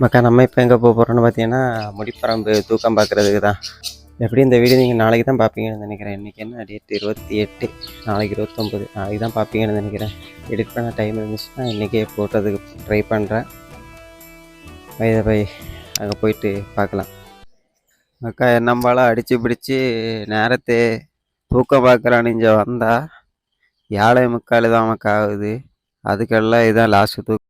மக்கா நம்ம இப்போ எங்கே போக போகிறோன்னு பார்த்தீங்கன்னா முடிப்பரம்பு தூக்கம் பார்க்குறதுக்கு தான். எப்படி இந்த வீடியோ நீங்கள் நாளைக்கு தான் பார்ப்பீங்கன்னு நினைக்கிறேன். இன்றைக்கி என்ன டேட் 28, நாளைக்கு 29, நாளைக்கு தான் பார்ப்பீங்கன்னு நினைக்கிறேன். எடிட் பண்ண டைம் இருந்துச்சுன்னா இன்றைக்கே போட்டதுக்கு ட்ரை பண்ணுறேன். பை அங்கே போயிட்டு பார்க்கலாம். மக்கா என்னம்பாலாம் அடித்து பிடிச்சி நேரத்தை தூக்கம் பார்க்குறான்னு இங்கே வந்தால் 7:45 தான் மக்கா ஆகுது. அதுக்கெல்லாம் இதுதான் லாஸ்ட்டு தூக்கம்.